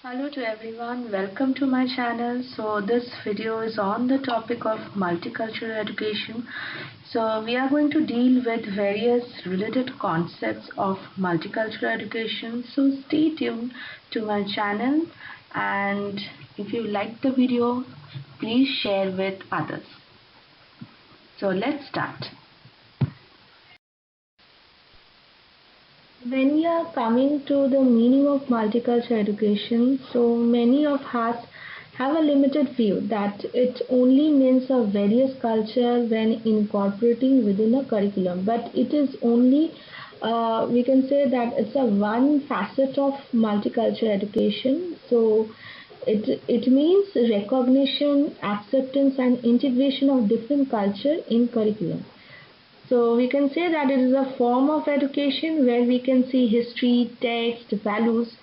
Hello to everyone, welcome to my channel. So this video is on the topic of multicultural education. So we are going to deal with various related concepts of multicultural education. So stay tuned to my channel, and if you like the video, please share with others. So let's start. When we are coming to the meaning of multicultural education, so many of us have a limited view that it only means a various culture when incorporating within a curriculum, but it is only we can say that it's a one facet of multicultural education. So it means recognition, acceptance, and integration of different culture in curriculum. So we can say that it is a form of education where we can see history, text, values,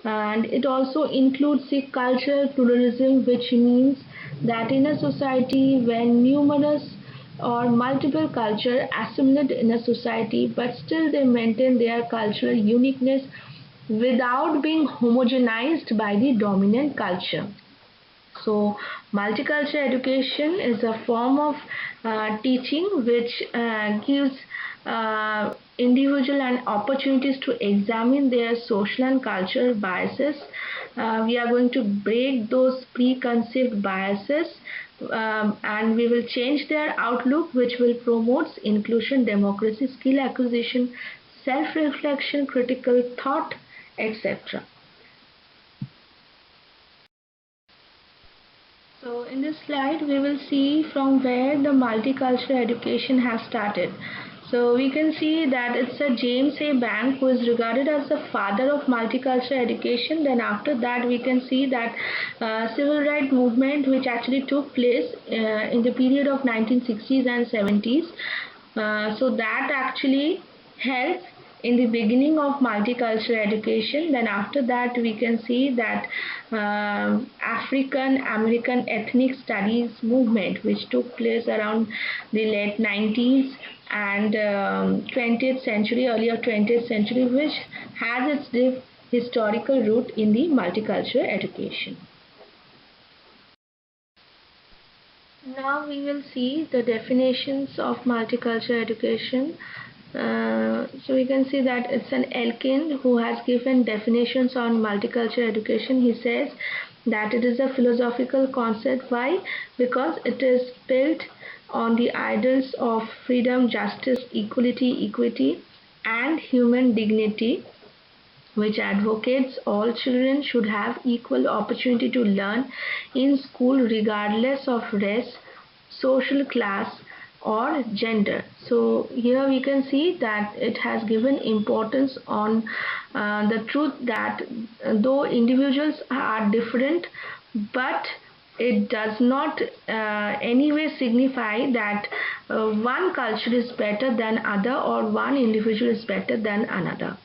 and it also includes the cultural pluralism, which means that in a society when numerous or multiple culture assimilate in a society, but still they maintain their cultural uniqueness without being homogenized by the dominant culture. So, multicultural education is a form of teaching which gives individual and opportunities to examine their social and cultural biases. We are going to break those preconceived biases, and we will change their outlook, which will promote inclusion, democracy, skill acquisition, self-reflection, critical thought, etc. So in this slide we will see from where the multicultural education has started. So we can see that it's a James A. Bank who is regarded as the father of multicultural education. Then after that we can see that civil rights movement which actually took place in the period of 1960s and 70s. So that actually helped in the beginning of multicultural education. Then after that we can see that African American ethnic studies movement which took place around the late 90s and 20th century, earlier 20th century, which has its deep historical root in the multicultural education. Now we will see the definitions of multicultural education. So we can see that it's an Elkin who has given definitions on multicultural education. He says that it is a philosophical concept. Why? Because it is built on the ideals of freedom, justice, equity, and human dignity, which advocates all children should have equal opportunity to learn in school regardless of race, social class, or gender. So here we can see that it has given importance on the truth that though individuals are different, but it does not anyway signify that one culture is better than other or one individual is better than another.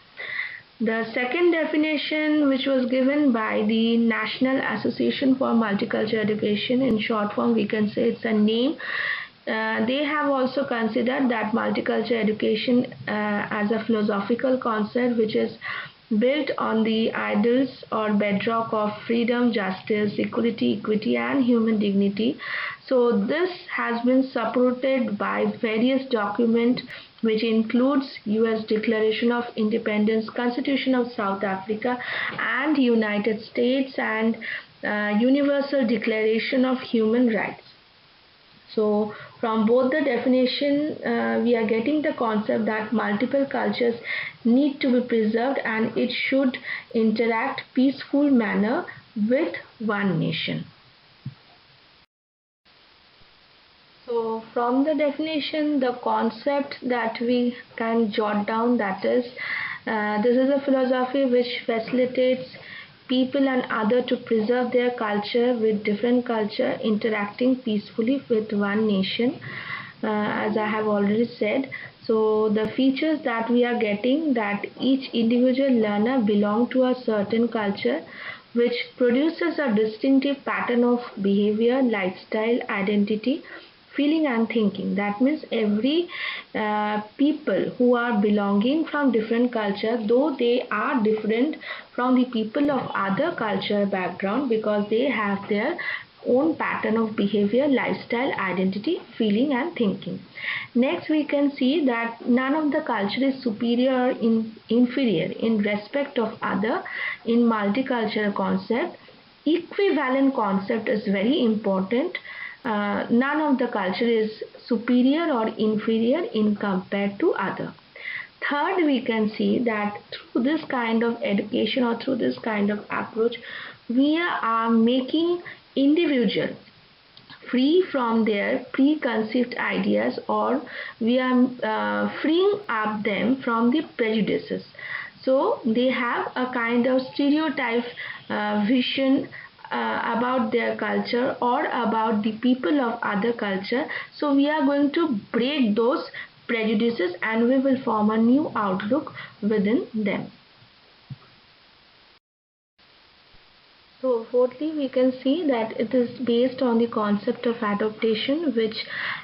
The second definition, which was given by the National Association for Multicultural Education, in short form we can say it's a name, they have also considered that multicultural education as a philosophical concept which is built on the ideals or bedrock of freedom, justice, equity, and human dignity. So this has been supported by various documents which includes US Declaration of Independence, Constitution of South Africa and United States, and Universal Declaration of Human Rights. So from both the definition, we are getting the concept that multiple cultures need to be preserved and it should interact peaceful manner with one nation. So from the definition, the concept that we can jot down, that is, this is a philosophy which facilitates people and other to preserve their culture with different culture interacting peacefully with one nation, as I have already said. So the features that we are getting, that each individual learner belong to a certain culture which produces a distinctive pattern of behavior, lifestyle, identity, feeling and thinking. That means every people who are belonging from different culture, though they are different from the people of other culture background, because they have their own pattern of behavior, lifestyle, identity, feeling and thinking. Next we can see that none of the culture is superior or inferior in respect of other. In multicultural concept, equivalent concept is very important. None of the culture is superior or inferior in compared to other. Third, we can see that through this kind of education or through this kind of approach, we are making individuals free from their preconceived ideas, or we are freeing up them from the prejudices. So they have a kind of stereotype vision about their culture or about the people of other culture. So we are going to break those prejudices and we will form a new outlook within them. So fourthly, we can see that it is based on the concept of adaptation, which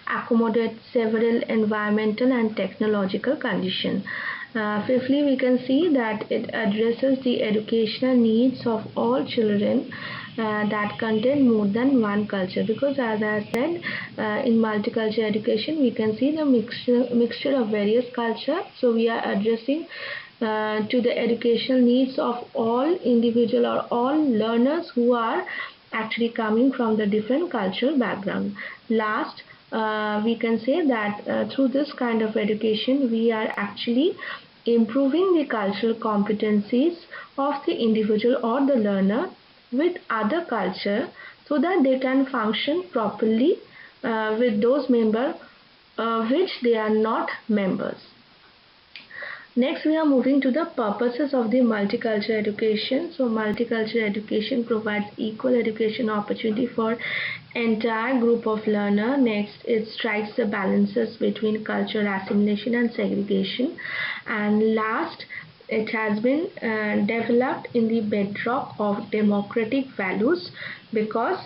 accommodates several environmental and technological conditions. Fifthly, we can see that it addresses the educational needs of all children that contain more than one culture, because as I said, in multicultural education we can see the mixture of various culture. So we are addressing to the educational needs of all individual or all learners who are actually coming from the different cultural background. Last, we can say that through this kind of education we are actually improving the cultural competencies of the individual or the learner with other culture, so that they can function properly with those members which they are not members. Next, we are moving to the purposes of the multicultural education. So, multicultural education provides equal education opportunity for entire group of learner. Next, it strikes the balances between cultural assimilation and segregation. And last, it has been developed in the bedrock of democratic values, because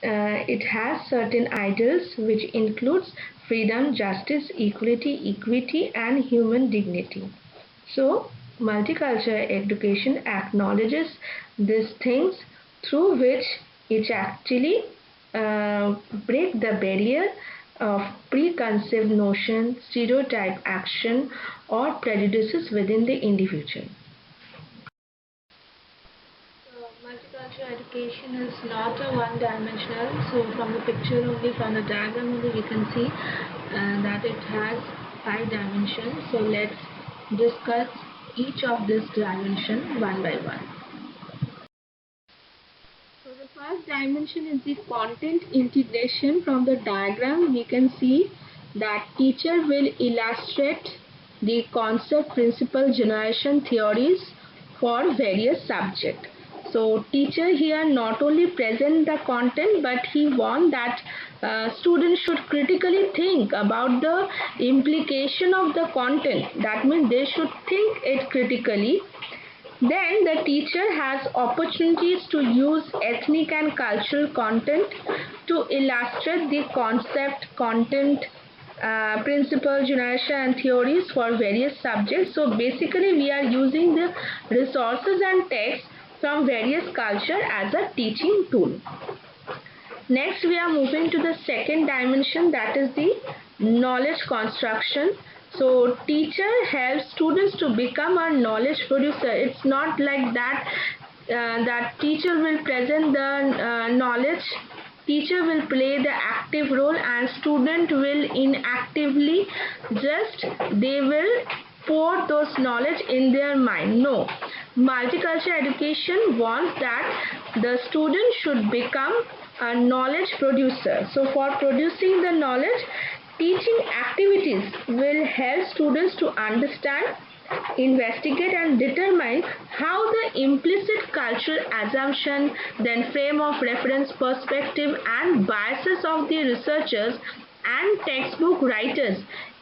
it has certain ideals which includes freedom, justice, equity and human dignity. So, multicultural education acknowledges these things, through which it actually break the barrier of preconceived notion, stereotype action or prejudices within the individual. So, multicultural education is not a one-dimensional. So, from the picture only, from the diagram only, we can see that it has 5 dimensions. So, let's discuss each of these dimensions one by one. So the first dimension is the content integration. From the diagram we can see that teacher will illustrate the concept, principle, generation theories for various subjects. So teacher here not only present the content, but he wants that students should critically think about the implication of the content. That means they should think it critically. Then the teacher has opportunities to use ethnic and cultural content to illustrate the concept, content, principle, generation and theories for various subjects. So basically we are using the resources and texts from various culture as a teaching tool. Next we are moving to the second dimension, that is the knowledge construction. So teacher helps students to become a knowledge producer. It's not like that that teacher will present the knowledge. Teacher will play the active role and student will inactively just they will pour those knowledge in their mind. No, multicultural education wants that the student should become a knowledge producer. So for producing the knowledge, teaching activities will help students to understand, investigate and determine how the implicit cultural assumption, then frame of reference, perspective and biases of the researchers and textbook writers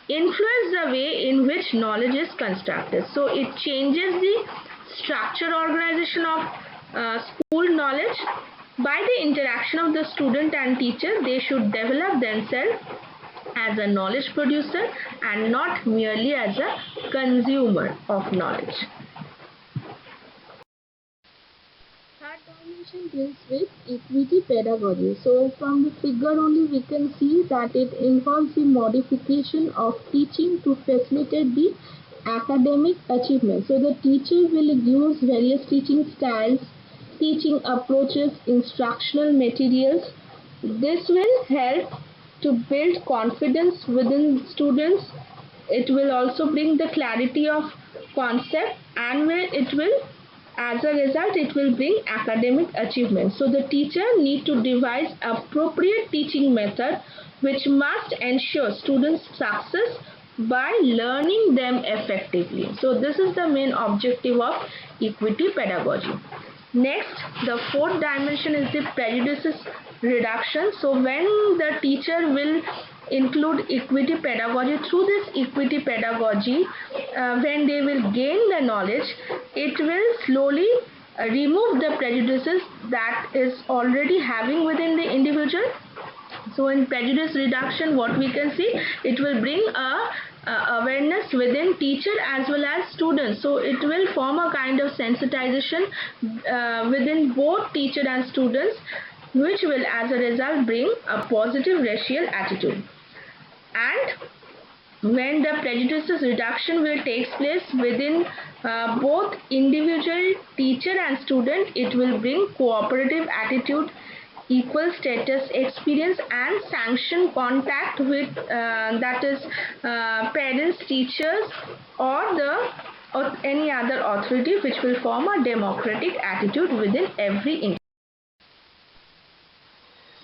influence the way in which knowledge is constructed. So it changes the structure organization of school knowledge. By the interaction of the student and teacher, they should develop themselves as a knowledge producer and not merely as a consumer of knowledge. Third dimension deals with equity pedagogy. So from the figure only we can see that it involves the modification of teaching to facilitate the academic achievement. So the teacher will use various teaching styles, teaching approaches, instructional materials. This will help to build confidence within students. It will also bring the clarity of concept, and it will, as a result, it will bring academic achievement. So the teacher need to devise appropriate teaching method which must ensure students' success by learning them effectively. So this is the main objective of equity pedagogy. Next, the fourth dimension is the prejudices reduction. So when the teacher will include equity pedagogy, through this equity pedagogy, when they will gain the knowledge, it will slowly remove the prejudices that is already having within the individual. So in prejudice reduction, what we can see, it will bring a awareness within teacher as well as students. So it will form a kind of sensitization within both teacher and students, which will as a result bring a positive racial attitude. And when the prejudices reduction will take place within both individual teacher and student, it will bring cooperative attitude, equal status experience, and sanction contact with that is parents, teachers, or any other authority, which will form a democratic attitude within every individual.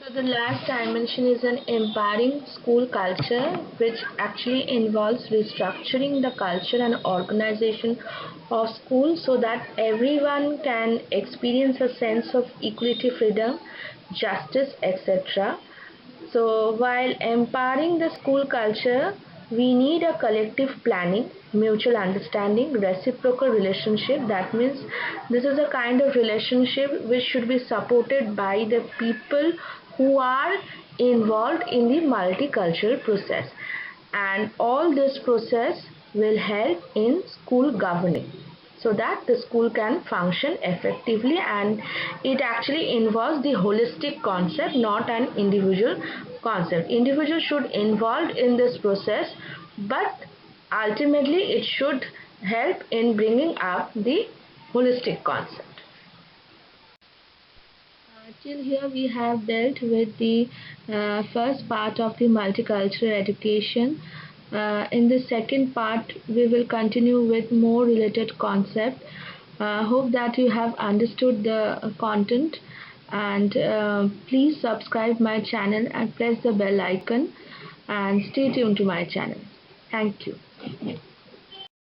So the last dimension is an empowering school culture, which actually involves restructuring the culture and organization of school so that everyone can experience a sense of equality, freedom, justice, etc. So while empowering the school culture, we need a collective planning, mutual understanding, reciprocal relationship. That means this is a kind of relationship which should be supported by the people who are involved in the multicultural process. And all this process will help in school governing so that the school can function effectively, and it actually involves the holistic concept, not an individual concept. Individual should involved in this process, but ultimately it should help in bringing up the holistic concept. Till here we have dealt with the first part of the multicultural education. In the second part, we will continue with more related concept. Hope that you have understood the content, and please subscribe my channel and press the bell icon and stay tuned to my channel. Thank you.